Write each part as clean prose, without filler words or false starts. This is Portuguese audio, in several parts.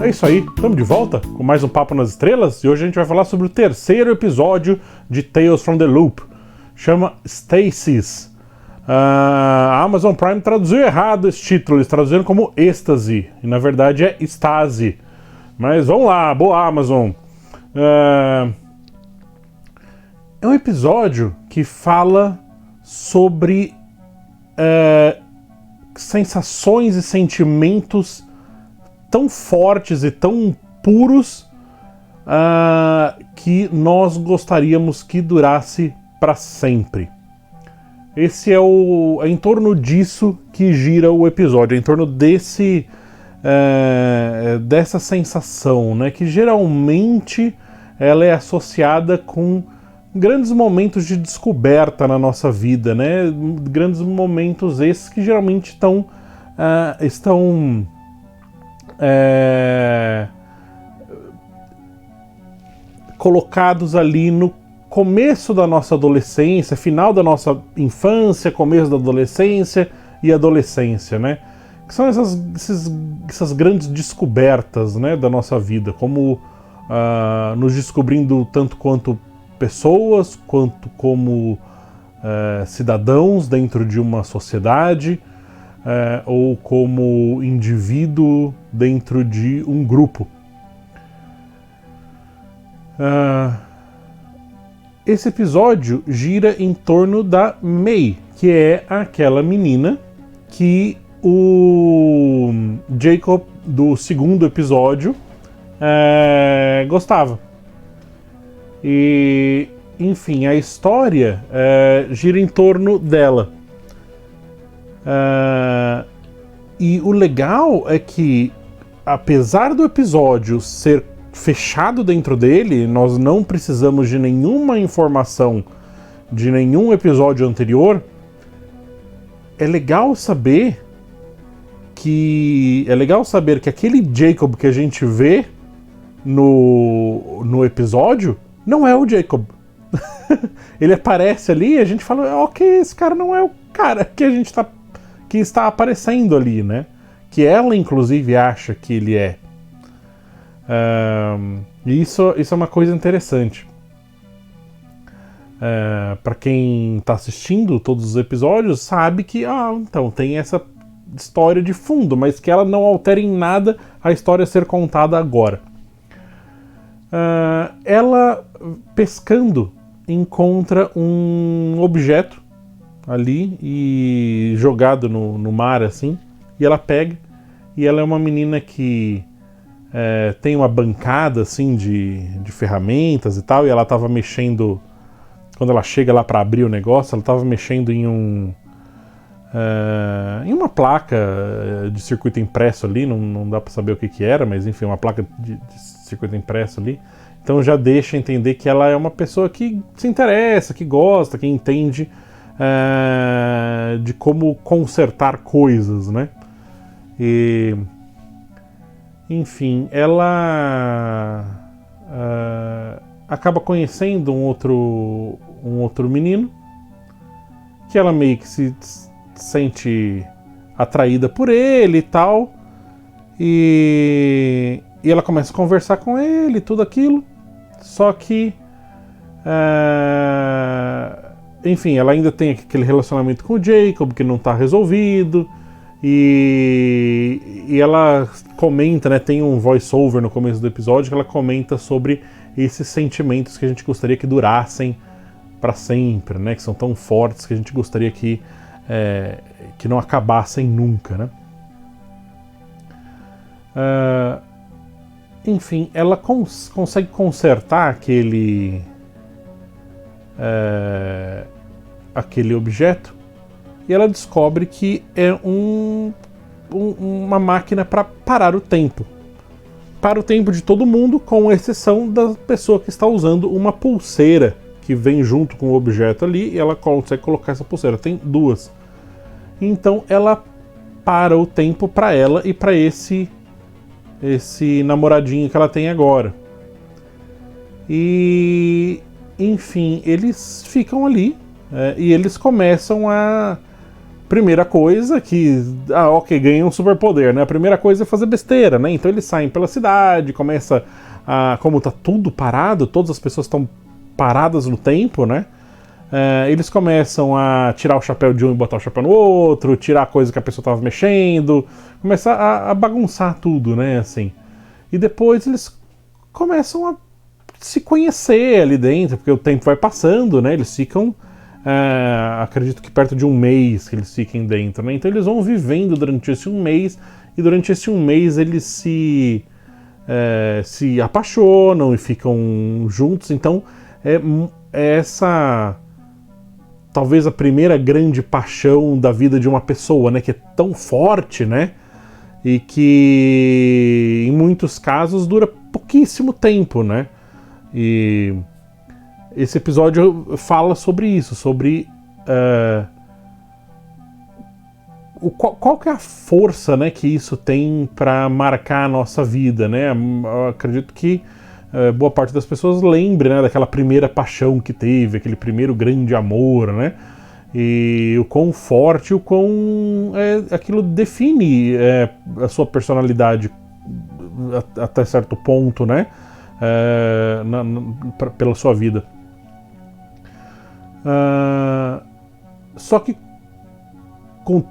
É isso aí, estamos de volta com mais um Papo nas Estrelas e hoje a gente vai falar sobre o terceiro episódio de Tales from the Loop. Chama Stasis. A Amazon Prime traduziu errado esse título, eles traduziram como êxtase, e na verdade é estase. Mas vamos lá, boa Amazon. É um episódio que fala sobre sensações e sentimentos tão fortes e tão puros que nós gostaríamos que durasse para sempre. Esse é em torno disso que gira o episódio, é em torno dessa sensação, né, que geralmente ela é associada com grandes momentos de descoberta na nossa vida, né, grandes momentos esses que geralmente estão colocados ali no começo da nossa adolescência, final da nossa infância, começo da adolescência e adolescência, né? Que são essas grandes descobertas, né, da nossa vida, como nos descobrindo tanto quanto pessoas, quanto como cidadãos dentro de uma sociedade, ou como indivíduo dentro de um grupo. Esse episódio gira em torno da May, que é aquela menina que o Jacob do segundo episódio gostava. E, enfim, a história gira em torno dela. E o legal é que, apesar do episódio ser fechado dentro dele, nós não precisamos de nenhuma informação de nenhum episódio anterior. É legal saber que aquele Jacob que a gente vê no episódio não é o Jacob. Ele aparece ali e a gente fala, ok, esse cara não é o cara que está aparecendo ali, né? Que ela, inclusive, acha que ele é. E isso é uma coisa interessante. Para quem está assistindo todos os episódios, sabe que então tem essa história de fundo, mas que ela não altera em nada a história ser contada agora. Ela, pescando, encontra um objeto ali e jogado no mar assim, e ela pega, e ela é uma menina que tem uma bancada assim de ferramentas e tal, e ela estava mexendo, quando ela chega lá para abrir o negócio, ela estava mexendo em uma placa de circuito impresso ali, não dá para saber o que era, mas enfim, uma placa de circuito impresso ali. Então já deixa entender que ela é uma pessoa que se interessa, que gosta, que entende de como consertar coisas, né? E, enfim, ela acaba conhecendo um outro menino, que ela meio que se sente atraída por ele e tal, e ela começa a conversar com ele, tudo aquilo, só que enfim, ela ainda tem aquele relacionamento com o Jacob que não está resolvido, e ela comenta, né, tem um voice-over no começo do episódio que ela comenta sobre esses sentimentos que a gente gostaria que durassem para sempre, né, que são tão fortes que a gente gostaria que não acabassem nunca, né? Enfim, ela consegue consertar aquele objeto, e ela descobre que é uma máquina para parar o tempo. Para o tempo de todo mundo, com exceção da pessoa que está usando uma pulseira que vem junto com o objeto ali, e ela consegue colocar essa pulseira. Tem duas. Então ela para o tempo para ela e para esse namoradinho que ela tem agora. E, enfim, eles ficam ali e eles começam a primeira coisa que... ok, ganhei um superpoder, né? A primeira coisa é fazer besteira, né? Então eles saem pela cidade, começa a... Como tá tudo parado, todas as pessoas estão paradas no tempo, né? Eles começam a tirar o chapéu de um e botar o chapéu no outro, tirar a coisa que a pessoa tava mexendo, começa a bagunçar tudo, né? Assim. E depois eles começam a se conhecer ali dentro, porque o tempo vai passando, né? Eles ficam... acredito que perto de um mês que eles fiquem dentro, né? Então eles vão vivendo durante esse um mês, e durante esse um mês eles se apaixonam e ficam juntos. Então é essa talvez a primeira grande paixão da vida de uma pessoa, né? Que é tão forte, né? E que em muitos casos dura pouquíssimo tempo, né? E esse episódio fala sobre isso, sobre qual que é a força, né, que isso tem para marcar a nossa vida, né? Eu acredito que boa parte das pessoas lembre, né, daquela primeira paixão que teve, aquele primeiro grande amor, né? E o quão forte, o quão aquilo define a sua personalidade até certo ponto, né? Pela sua vida. Só que com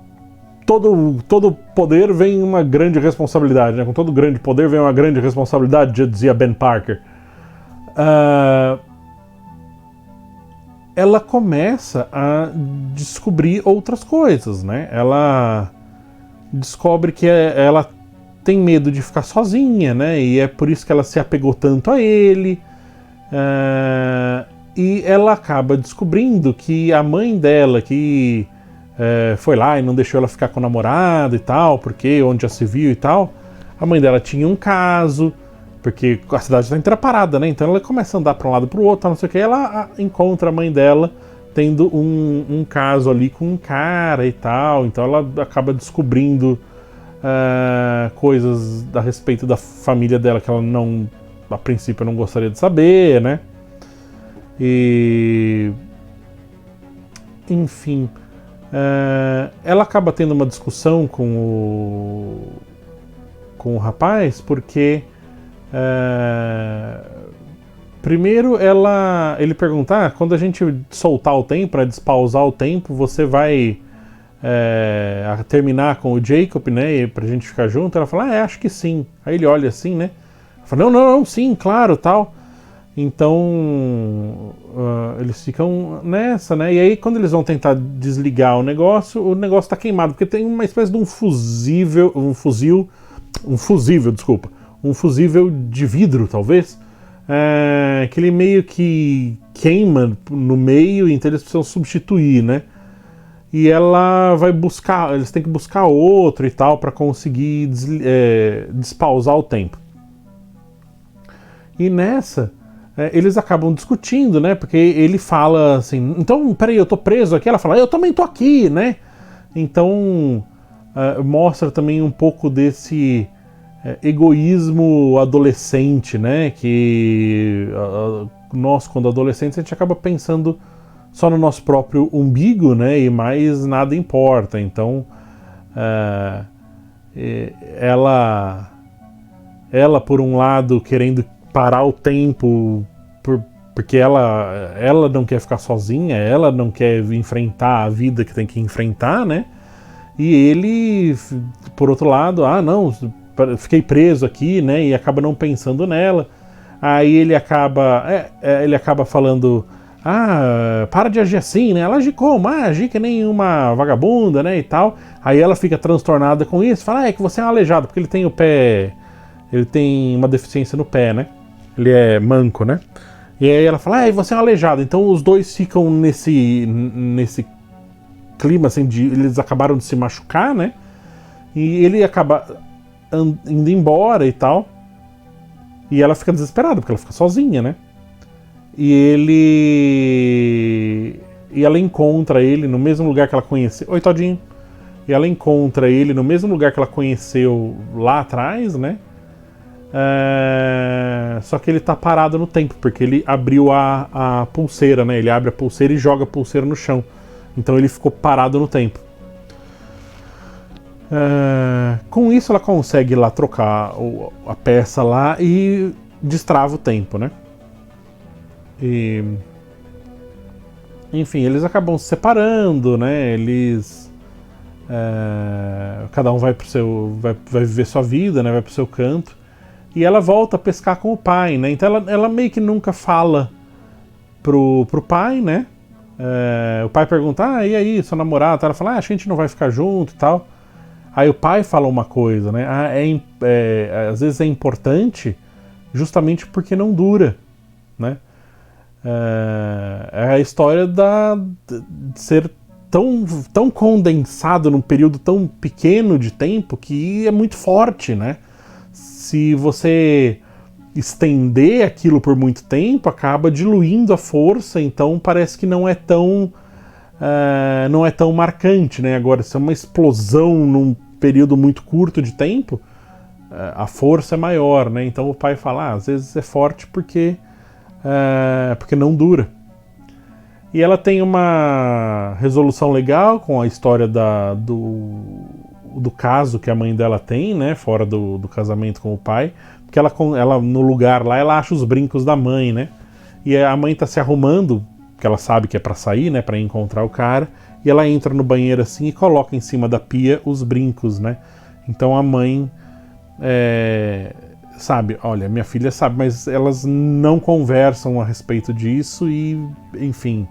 todo poder vem uma grande responsabilidade, né? Com todo grande poder vem uma grande responsabilidade, já dizia Ben Parker. Ela começa a descobrir outras coisas, né? Ela descobre que ela tem medo de ficar sozinha, né? E é por isso que ela se apegou tanto a ele. E ela acaba descobrindo que a mãe dela, que foi lá e não deixou ela ficar com o namorado e tal, porque onde já se viu e tal, a mãe dela tinha um caso, porque a cidade está inteira parada, né? Então ela começa a andar para um lado para o outro, não sei o que, e ela encontra a mãe dela tendo um caso ali com um cara e tal, então ela acaba descobrindo coisas a respeito da família dela que ela não, a princípio, não gostaria de saber, né? E enfim, ela acaba tendo uma discussão com o rapaz, porque primeiro ele pergunta, quando a gente soltar o tempo, né, despausar o tempo, você vai terminar com o Jacob, né, pra gente ficar junto? Ela fala, acho que sim. Aí ele olha assim, né, fala, não, sim, claro, tal. Então eles ficam nessa, né? E aí quando eles vão tentar desligar o negócio tá queimado, porque tem uma espécie de um fusível de vidro, talvez, que ele meio que queima no meio, então eles precisam substituir, né? E ela vai buscar, eles têm que buscar outro e tal para conseguir despausar o tempo. E nessa eles acabam discutindo, né? Porque ele fala assim, então, peraí, eu tô preso aqui. Ela fala, eu também tô aqui, né? Então, mostra também um pouco desse egoísmo adolescente, né? Que nós, quando adolescentes, a gente acaba pensando só no nosso próprio umbigo, né? E mais nada importa. Então, ela, por um lado, querendo parar o tempo, porque ela não quer ficar sozinha, ela não quer enfrentar a vida que tem que enfrentar, né? E ele, por outro lado, não, fiquei preso aqui, né? E acaba não pensando nela. Aí ele acaba falando, para de agir assim, né? Ela agir como? Agir que nem uma vagabunda, né? E tal. Aí ela fica transtornada com isso, fala, é que você é um aleijado, porque ele tem o pé, ele tem uma deficiência no pé, né? Ele é manco, né? E aí ela fala, você é um aleijado. Então os dois ficam nesse clima, assim, eles acabaram de se machucar, né? E ele acaba indo embora e tal. E ela fica desesperada, porque ela fica sozinha, né? E ela encontra ele no mesmo lugar que ela conheceu. Oi, Todinho. E ela encontra ele no mesmo lugar que ela conheceu lá atrás, né? Só que ele tá parado no tempo, porque ele abriu a pulseira, né? Ele abre a pulseira e joga a pulseira no chão. Então ele ficou parado no tempo. Com isso ela consegue lá trocar a peça lá e destrava o tempo, né? E, enfim, eles acabam se separando, né? Cada um vai pro seu, vai viver sua vida, né? Vai pro seu canto. E ela volta a pescar com o pai, né? Então ela meio que nunca fala pro pai, né? O pai pergunta, e aí, seu namorado? Ela fala, acho que a gente não vai ficar junto e tal. Aí o pai fala uma coisa, né? Às vezes é importante justamente porque não dura, né? É a história de ser tão condensado num período tão pequeno de tempo que é muito forte, né? Se você estender aquilo por muito tempo, acaba diluindo a força, então parece que não é tão marcante, né? Agora, se é uma explosão num período muito curto de tempo, a força é maior, né? Então o pai fala, às vezes é forte porque não dura. E ela tem uma resolução legal com a história do caso que a mãe dela tem, né? Fora do casamento com o pai. Porque ela, no lugar lá, ela acha os brincos da mãe, né? E a mãe tá se arrumando, porque ela sabe que é pra sair, né? Pra encontrar o cara. E ela entra no banheiro assim e coloca em cima da pia os brincos, né? Então a mãe sabe, olha, minha filha sabe, mas elas não conversam a respeito disso e, enfim,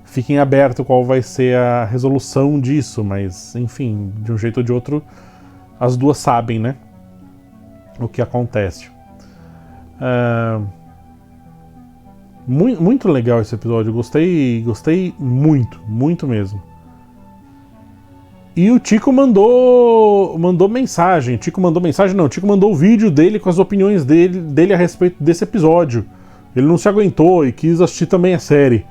fiquem aberto qual vai ser a resolução disso, mas, enfim, de um jeito ou de outro, as duas sabem, né? O que acontece. Muito legal esse episódio, gostei muito mesmo. E o Tico mandou mensagem. Tico mandou o vídeo dele com as opiniões dele a respeito desse episódio. Ele não se aguentou e quis assistir também a série.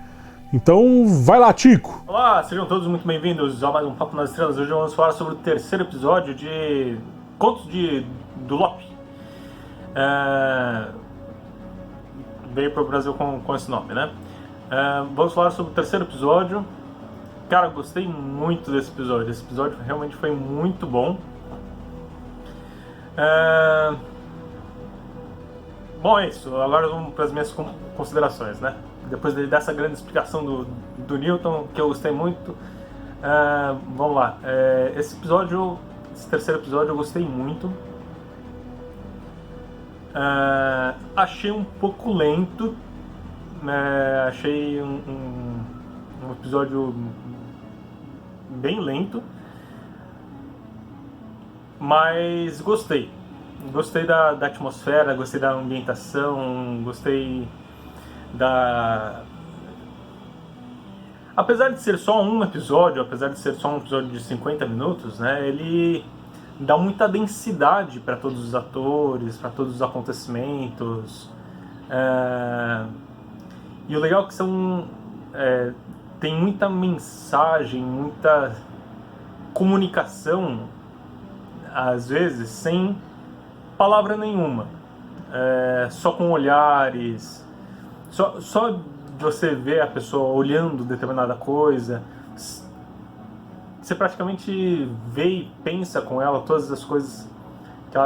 Então, vai lá, Tico! Olá, sejam todos muito bem-vindos a mais um Papo nas Estrelas. Hoje vamos falar sobre o terceiro episódio de Contos do Lope. Veio para o Brasil com esse nome, né? Vamos falar sobre o terceiro episódio. Cara, gostei muito desse episódio. Esse episódio realmente foi muito bom. Bom, é isso. Agora vamos para as minhas considerações, né? Depois dessa grande explicação do Newton, que eu gostei muito. Vamos lá. Esse terceiro episódio eu gostei muito. Achei um pouco lento. Achei um episódio bem lento, mas gostei da atmosfera, gostei da ambientação, gostei apesar de ser só um episódio de 50 minutos, né, ele dá muita densidade para todos os atores, para todos os acontecimentos, e o legal é que tem muita mensagem, muita comunicação, às vezes, sem palavra nenhuma. Só com olhares. Só de você ver a pessoa olhando determinada coisa, você praticamente vê e pensa com ela todas as coisas que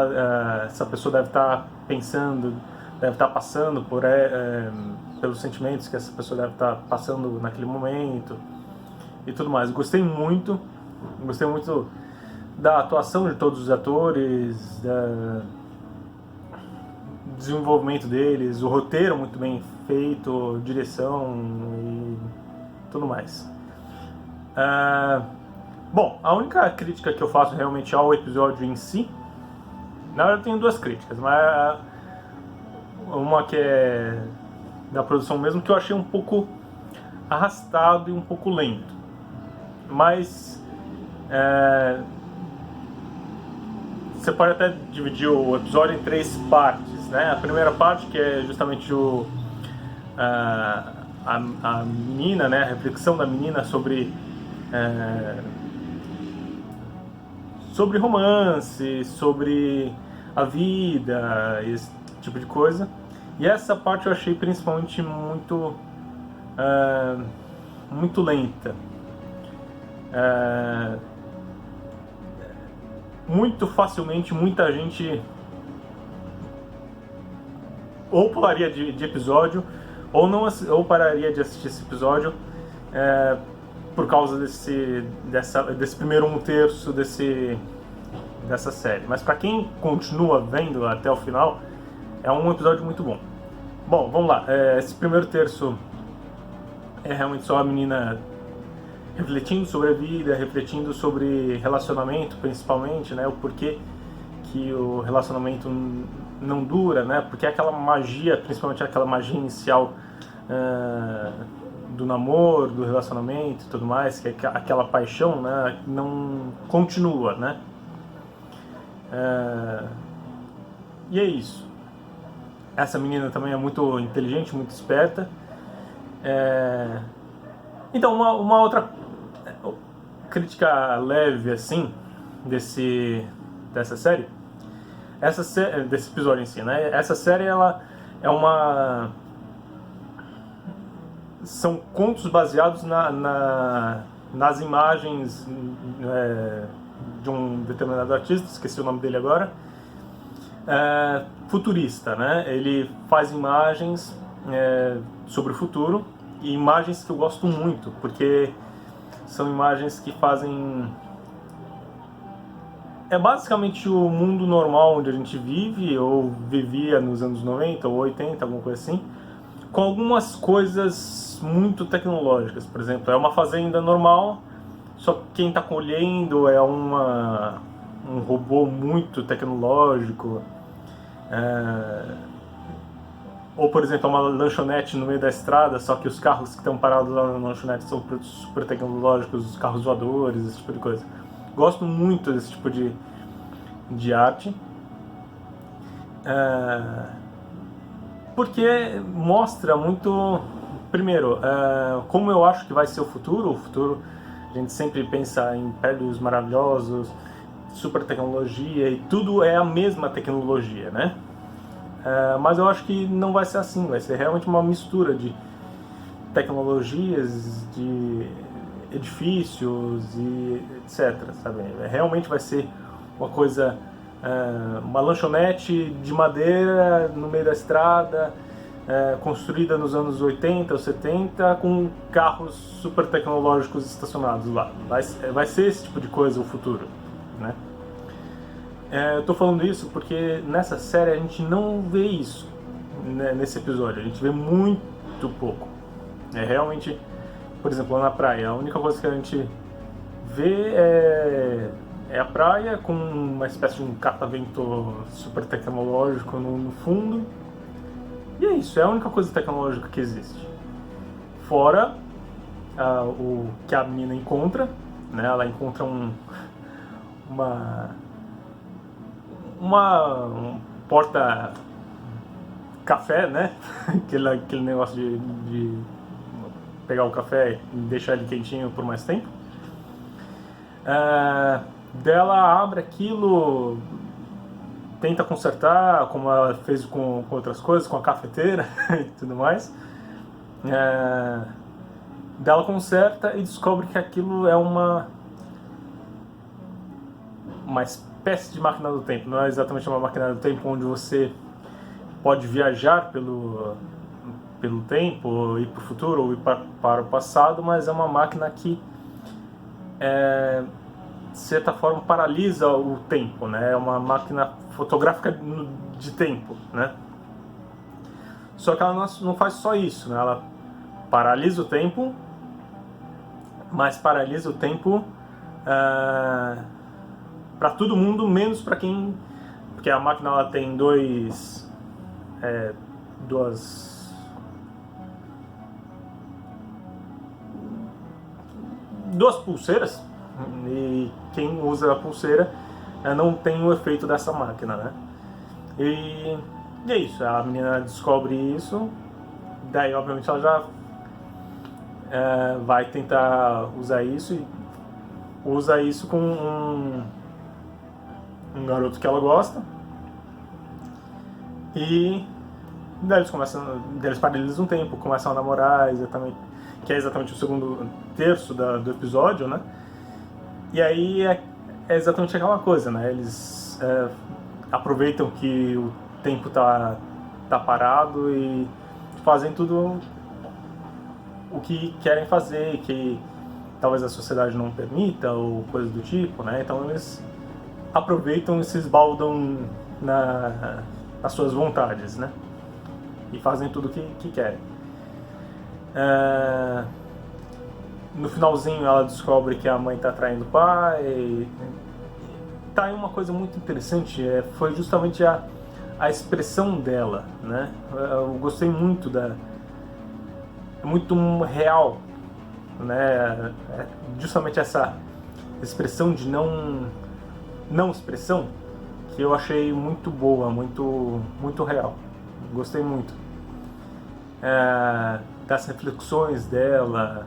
essa pessoa deve estar pensando, deve estar passando pelos sentimentos que essa pessoa deve estar passando naquele momento e tudo mais. Gostei muito da atuação de todos os atores, do desenvolvimento deles, o roteiro muito bem feito, direção e tudo mais. Bom, a única crítica que eu faço realmente ao episódio em si, na verdade eu tenho duas críticas, mas uma que é da produção mesmo, que eu achei um pouco arrastado e um pouco lento. Mas você pode até dividir o episódio em três partes, né? A primeira parte, que é justamente a menina, né? A reflexão da menina sobre romance, sobre a vida, esse tipo de coisa. E essa parte eu achei principalmente muito lenta. muito facilmente muita gente ou pularia de episódio ou não ou pararia de assistir esse episódio por causa desse primeiro 1/3 dessa série. Mas para quem continua vendo até o final, é um episódio muito bom. Bom, vamos lá. Esse primeiro terço é realmente só a menina refletindo sobre a vida, refletindo sobre relacionamento, principalmente, né? O porquê que o relacionamento não dura, né? Porque aquela magia, principalmente aquela magia inicial do namoro, do relacionamento e tudo mais, que é aquela paixão, né? Não continua, né? E é isso. Essa menina também é muito inteligente, muito esperta. Então, uma outra crítica leve, assim, dessa série, desse episódio em si, né? Essa série, ela é são contos baseados nas imagens de um determinado artista, esqueci o nome dele agora, futurista, né? Ele faz imagens sobre o futuro, e imagens que eu gosto muito, porque são imagens que fazem... É basicamente o mundo normal onde a gente vive, ou vivia nos anos 90 ou 80, alguma coisa assim, com algumas coisas muito tecnológicas. Por exemplo, é uma fazenda normal, só que quem está colhendo é um robô muito tecnológico. Ou, por exemplo, uma lanchonete no meio da estrada, só que os carros que estão parados lá na lanchonete são super tecnológicos, os carros voadores, esse tipo de coisa. Gosto muito desse tipo de arte. Porque mostra muito... Primeiro, como eu acho que vai ser o futuro. O futuro, a gente sempre pensa em prédios maravilhosos, super tecnologia, e tudo é a mesma tecnologia, né? Mas eu acho que não vai ser assim, vai ser realmente uma mistura de tecnologias, de edifícios e etc, sabe? Realmente vai ser uma coisa, uma lanchonete de madeira no meio da estrada, construída nos anos 80 ou 70, com carros super tecnológicos estacionados lá. Vai ser esse tipo de coisa o futuro, né? Eu tô falando isso porque nessa série a gente não vê isso, né, nesse episódio. A gente vê muito pouco. Realmente, por exemplo, lá na praia, a única coisa que a gente vê é a praia com uma espécie de um catavento super tecnológico no fundo. E é isso, é a única coisa tecnológica que existe. Fora o que a menina encontra, né? Ela encontra um porta café, né? aquele negócio de pegar o café e deixar ele quentinho por mais tempo. Dela abre aquilo, tenta consertar, como ela fez com outras coisas, com a cafeteira e tudo mais. Dela conserta e descobre que aquilo é uma espécie de máquina do tempo. Não é exatamente uma máquina do tempo onde você pode viajar pelo tempo, ir para o futuro ou ir para o passado, mas é uma máquina que de certa forma paralisa o tempo, né? É uma máquina fotográfica de tempo, né? Só que ela não faz só isso, né? Ela paralisa o tempo, mas paralisa o tempo para todo mundo, menos para quem... Porque a máquina ela tem duas pulseiras, e quem usa a pulseira não tem o efeito dessa máquina, né? E é isso, a menina descobre isso, daí obviamente ela já vai tentar usar isso, e usa isso com um garoto que ela gosta, e daí eles paralisam um tempo, começam a namorar, que é exatamente o segundo terço do episódio, né? E aí é exatamente aquela coisa, né? Eles aproveitam que o tempo tá parado e fazem tudo o que querem fazer, que talvez a sociedade não permita, ou coisa do tipo, né? Então eles aproveitam e se esbaldam nas suas vontades, né? E fazem tudo o que querem. No finalzinho ela descobre que a mãe tá traindo o pai. Tá aí uma coisa muito interessante, foi justamente a expressão dela, né? Eu gostei muito é muito real, né? Justamente essa expressão de não expressão que eu achei muito boa, muito real. Gostei muito das reflexões dela.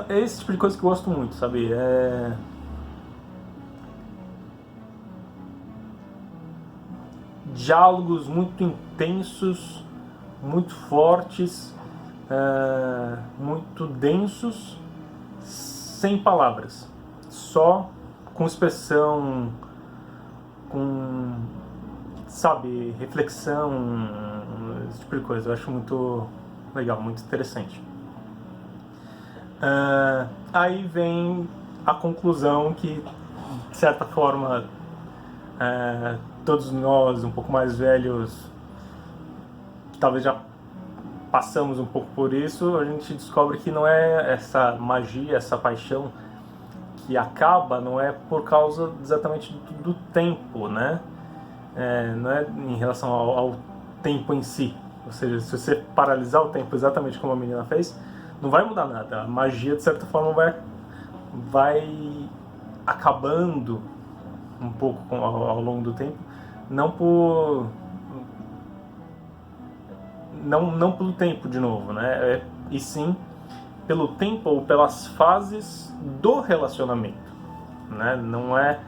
É esse tipo de coisa que eu gosto muito, sabe? Diálogos muito intensos, muito fortes, muito densos, sem palavras, só com expressão, com, sabe, reflexão, esse tipo de coisa. Eu acho muito legal, muito interessante. Aí vem a conclusão que, de certa forma, todos nós um pouco mais velhos talvez já passamos um pouco por isso. A gente descobre que não é essa magia, essa paixão que acaba, não é por causa exatamente do tempo, né? Não é em relação ao tempo em si. Ou seja, se você paralisar o tempo exatamente como a menina fez, não vai mudar nada. A magia, de certa forma, vai acabando um pouco ao longo do tempo, não pelo tempo de novo, né? E sim pelo tempo ou pelas fases do relacionamento, né? Não é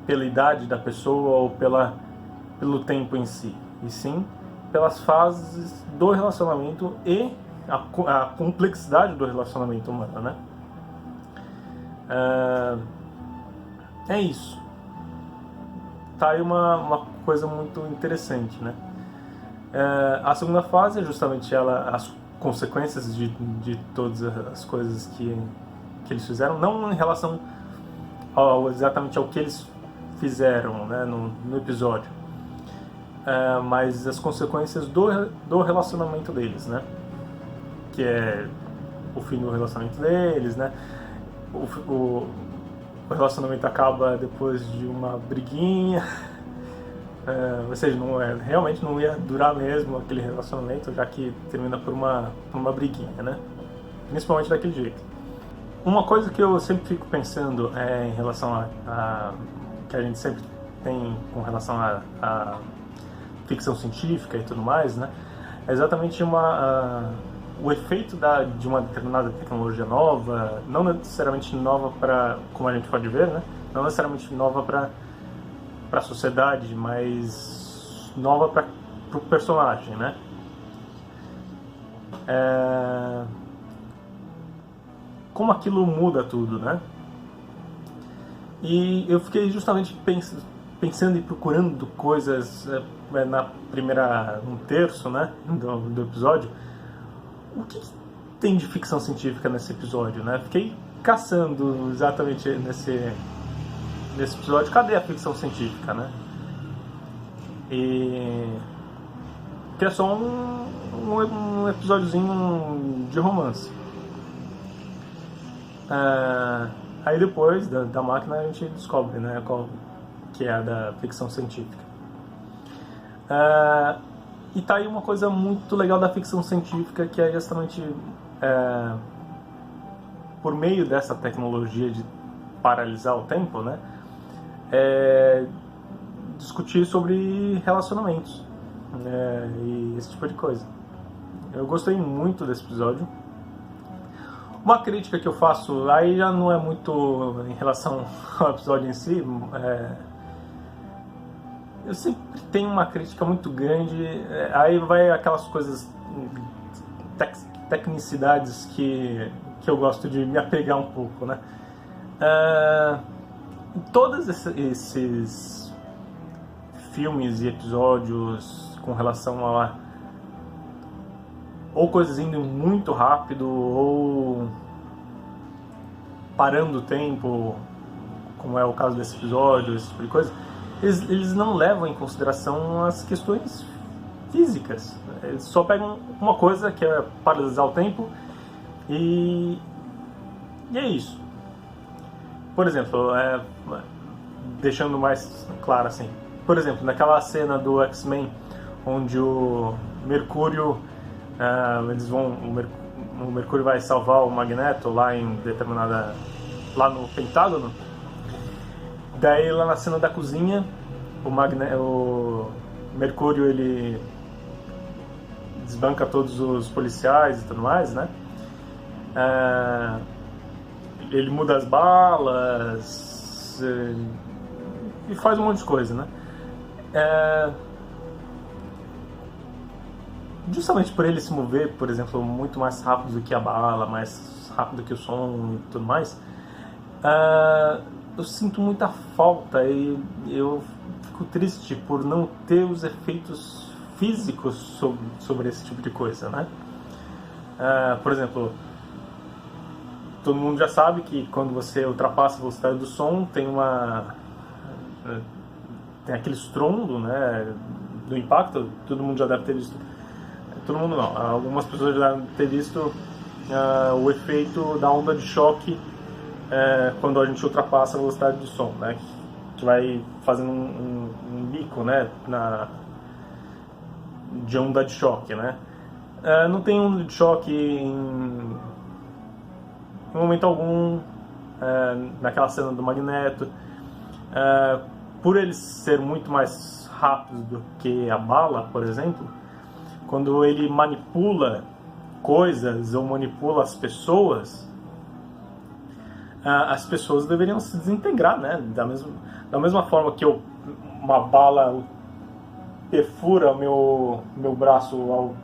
pela idade da pessoa ou pelo tempo em si, e sim pelas fases do relacionamento e a complexidade do relacionamento humano, né? É isso. Tá aí uma coisa muito interessante, né? A segunda fase é justamente as consequências de todas as coisas que eles fizeram, não em relação exatamente ao que eles fizeram, né, no episódio, mas as consequências do relacionamento deles, né? Que é o fim do relacionamento deles, né? O relacionamento acaba depois de uma briguinha, ou seja, realmente não ia durar mesmo aquele relacionamento, já que termina por uma briguinha, né? Principalmente daquele jeito. Uma coisa que eu sempre fico pensando em relação a que a gente sempre tem com relação a ficção científica e tudo mais, né? É exatamente o efeito de uma determinada tecnologia nova, não necessariamente nova como a gente pode ver, né? Não necessariamente nova para a sociedade, mas nova para o personagem, né? Como aquilo muda tudo, né? E eu fiquei justamente pensando e procurando coisas um terço, né, do episódio. O que tem de ficção científica nesse episódio, né? Fiquei caçando exatamente nesse episódio. Cadê a ficção científica, né? Que é só um episódiozinho de romance. Aí depois da máquina a gente descobre, né, qual que é a da ficção científica. E tá aí uma coisa muito legal da ficção científica, que é justamente por meio dessa tecnologia de paralisar o tempo, né, discutir sobre relacionamentos, e esse tipo de coisa. Eu gostei muito desse episódio. Uma crítica que eu faço, aí já não é muito em relação ao episódio em si, eu sempre tenho uma crítica muito grande, aí vai aquelas coisas, tecnicidades que eu gosto de me apegar um pouco, né? todos esses filmes e episódios com relação a ou coisas indo muito rápido ou parando o tempo, como é o caso desse episódio, esse tipo de coisa, eles não levam em consideração as questões físicas. Eles só pegam uma coisa que é paralisar o tempo e é isso. Por exemplo, deixando mais claro assim, por exemplo, naquela cena do X-Men onde o Mercúrio o Mercúrio vai salvar o Magneto lá no Pentágono. Daí lá na cena da cozinha, o Mercúrio ele desbanca todos os policiais e tudo mais, né? Ele muda as balas e faz um monte de coisa, né? Justamente por ele se mover, por exemplo, muito mais rápido do que a bala, mais rápido que o som e tudo mais, eu sinto muita falta e eu fico triste por não ter os efeitos físicos sobre esse tipo de coisa, né? Por exemplo, todo mundo já sabe que quando você ultrapassa a velocidade do som tem aquele estrondo, né, do impacto. Todo mundo já deve ter visto. Todo mundo não. Algumas pessoas já devem ter visto o efeito da onda de choque quando a gente ultrapassa a velocidade do som, né? Que vai fazendo um bico, né, de onda de choque, né? Não tem onda de choque em momento algum naquela cena do Magneto. Por ele ser muito mais rápido do que a bala, por exemplo, quando ele manipula coisas ou manipula as pessoas deveriam se desintegrar, né? Da mesma forma que uma bala perfura o meu braço ao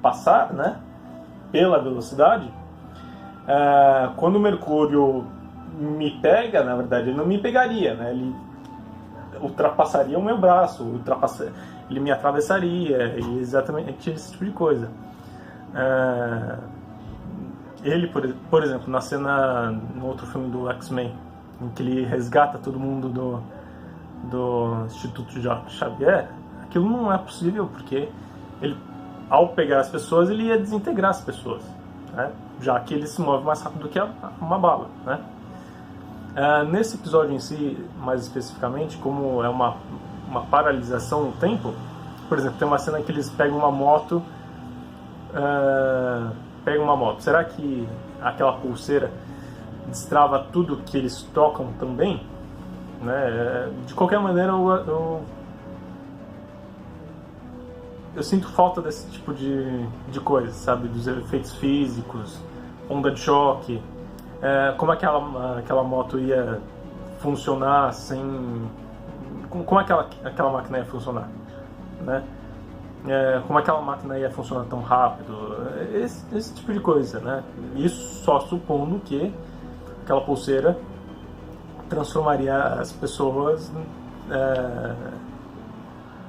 passar, né? Pela velocidade, quando o Mercúrio me pega, na verdade ele não me pegaria, né? Ele ultrapassaria o meu braço, ele me atravessaria, e exatamente esse tipo de coisa. Ele, por exemplo, na cena no outro filme do X-Men, em que ele resgata todo mundo do Instituto Xavier, aquilo não é possível, porque ele, ao pegar as pessoas, ele ia desintegrar as pessoas, né? Já que ele se move mais rápido do que uma bala, né? Nesse episódio em si, mais especificamente, como é uma paralisação no tempo, por exemplo, tem uma cena que eles pegam uma moto. Será que aquela pulseira destrava tudo que eles tocam também? Né? De qualquer maneira, eu sinto falta desse tipo de coisa, sabe? Dos efeitos físicos, onda de choque. Como aquela moto ia funcionar sem... Como aquela máquina ia funcionar, né? Como aquela máquina ia funcionar tão rápido, esse tipo de coisa, né? Isso só supondo que aquela pulseira transformaria as pessoas,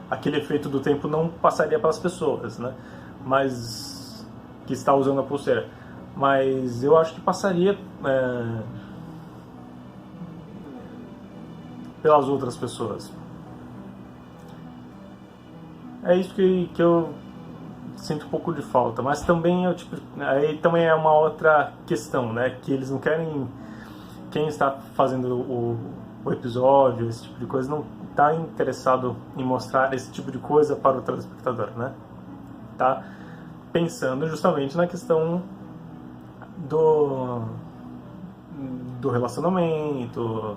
aquele efeito do tempo não passaria pelas pessoas, né? Mas que está usando a pulseira. Mas eu acho que passaria pelas outras pessoas. É isso que eu sinto um pouco de falta. Mas também aí também é uma outra questão, né? Que eles não querem... Quem está fazendo o episódio, esse tipo de coisa, não está interessado em mostrar esse tipo de coisa para o telespectador, né? Tá pensando justamente na questão do relacionamento.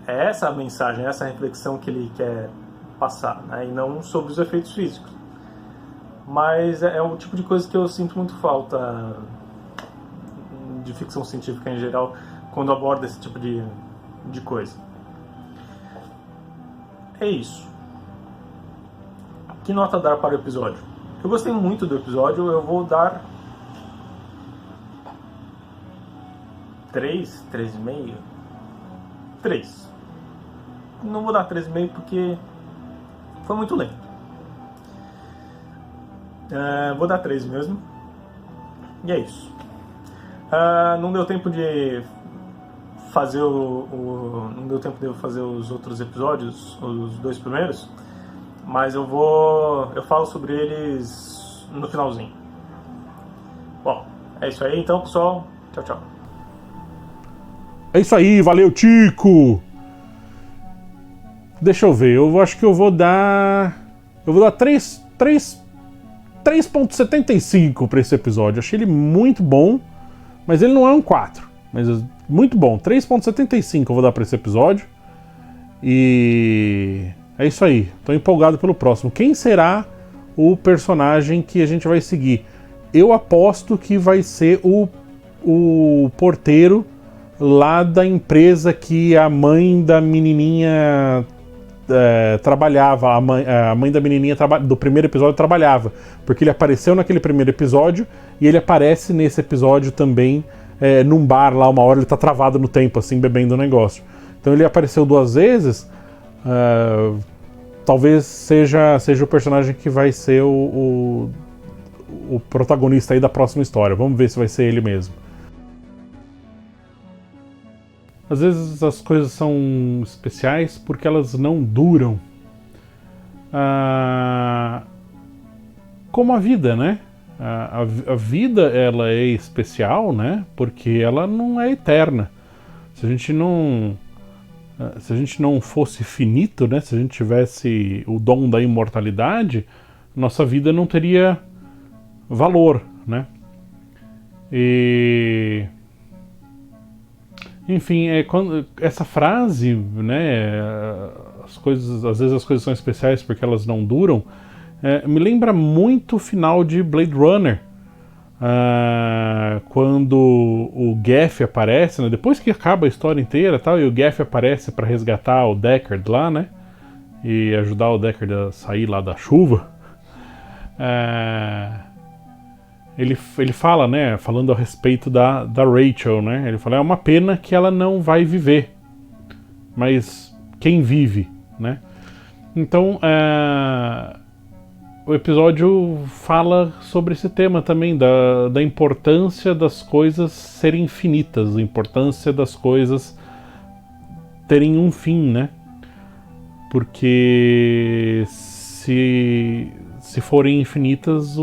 É essa a mensagem, essa a reflexão que ele quer passar, né? E não sobre os efeitos físicos. Mas é um tipo de coisa que eu sinto muito falta de ficção científica em geral, quando aborda esse tipo de coisa. É isso. Que nota dar para o episódio? Eu gostei muito do episódio, eu vou dar 3,5. 3. Não vou dar 3,5 porque foi muito lento. Vou dar 3 mesmo. E é isso. Não deu tempo de fazer não deu tempo de eu fazer os outros episódios, os 2 primeiros, mas eu falo sobre eles no finalzinho. Bom, é isso aí então, pessoal. Tchau, tchau. É isso aí, valeu, Tico! Deixa eu ver, eu acho que eu vou dar 3.75 para esse episódio. Achei ele muito bom, mas ele não é um 4. Mas muito bom, 3.75 eu vou dar para esse episódio. E é isso aí, tô empolgado pelo próximo. Quem será o personagem que a gente vai seguir? Eu aposto que vai ser o porteiro lá da empresa que a mãe da menininha trabalhava. A mãe da menininha do primeiro episódio trabalhava, porque ele apareceu naquele primeiro episódio e ele aparece nesse episódio também num bar lá, uma hora ele tá travado no tempo, assim, bebendo um negócio. Então ele apareceu 2 vezes. Talvez seja o personagem que vai ser o protagonista aí da próxima história. Vamos ver se vai ser ele mesmo. Às vezes as coisas são especiais porque elas não duram. Como a vida, né? A vida, ela é especial, né? Porque ela não é eterna. Se a gente não fosse finito, né? Se a gente tivesse o dom da imortalidade, nossa vida não teria valor, né? E enfim, essa frase, né? Às vezes as coisas são especiais porque elas não duram. Me lembra muito o final de Blade Runner, quando o Gaff aparece, né, depois que acaba a história inteira, tal, e o Gaff aparece para resgatar o Deckard lá, né, e ajudar o Deckard a sair lá da chuva. Ele fala, né, falando a respeito da Rachel, né, ele fala, é uma pena que ela não vai viver, mas quem vive, né? Então, o episódio fala sobre esse tema também, da importância das coisas serem infinitas, a importância das coisas terem um fim, né? Porque se forem infinitas,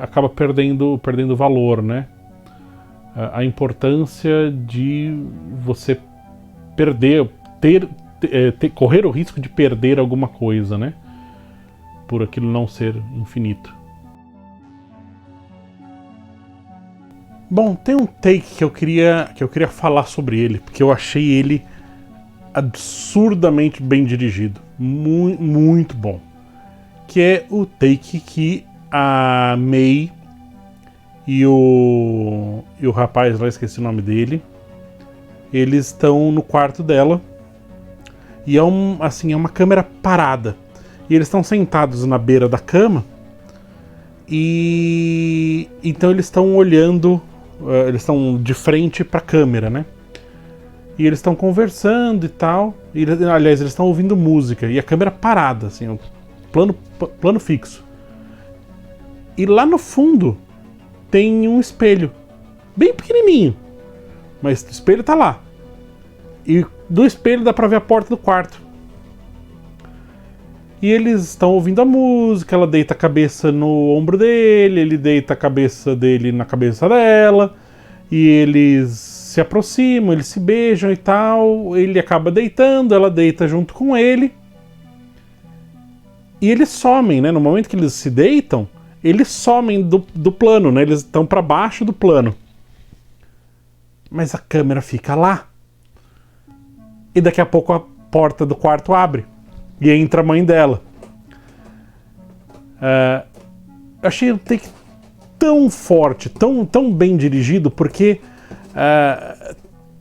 acaba perdendo valor, né? A importância de você correr o risco de perder alguma coisa, né? Por aquilo não ser infinito. Bom, tem um take que eu queria falar sobre ele, porque eu achei ele absurdamente bem dirigido, muito bom, que é o take que a May e o rapaz lá, esqueci o nome dele, eles estão no quarto dela e é uma câmera parada. E eles estão sentados na beira da cama e então eles estão olhando, eles estão de frente para a câmera, né? E eles estão conversando e tal. Aliás, eles estão ouvindo música e a câmera parada, assim, plano fixo. E lá no fundo tem um espelho, bem pequenininho, mas o espelho tá lá. E do espelho dá para ver a porta do quarto. E eles estão ouvindo a música, ela deita a cabeça no ombro dele, ele deita a cabeça dele na cabeça dela, e eles se aproximam, eles se beijam e tal, ele acaba deitando, ela deita junto com ele, e eles somem, né? No momento que eles se deitam, eles somem do plano, né? Eles estão para baixo do plano. Mas a câmera fica lá. E daqui a pouco a porta do quarto abre. E entra a mãe dela. Eu achei o take tão forte, tão bem dirigido, porque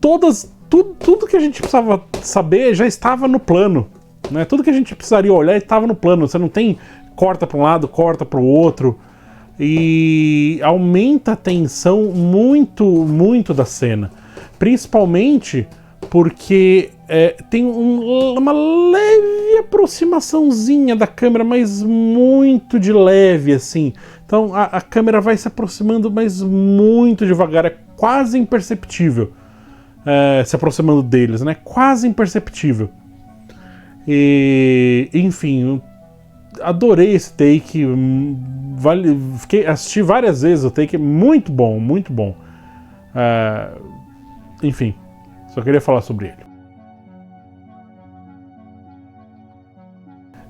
tudo que a gente precisava saber já estava no plano, né? Tudo que a gente precisaria olhar estava no plano. Você não tem corta para um lado, corta para o outro. E aumenta a tensão muito da cena. Principalmente porque tem uma leve aproximaçãozinha da câmera, mas muito de leve, assim. Então a câmera vai se aproximando, mas muito devagar, é quase imperceptível se aproximando deles, né? Quase imperceptível. E, enfim, adorei esse take, assisti várias vezes o take, muito bom, muito bom. Enfim, só queria falar sobre ele.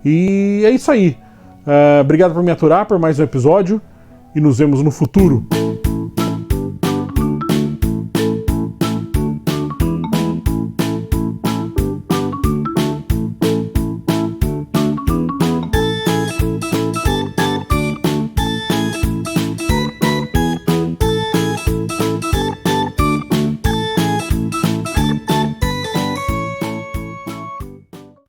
E é isso aí. Obrigado por me aturar por mais um episódio e nos vemos no futuro.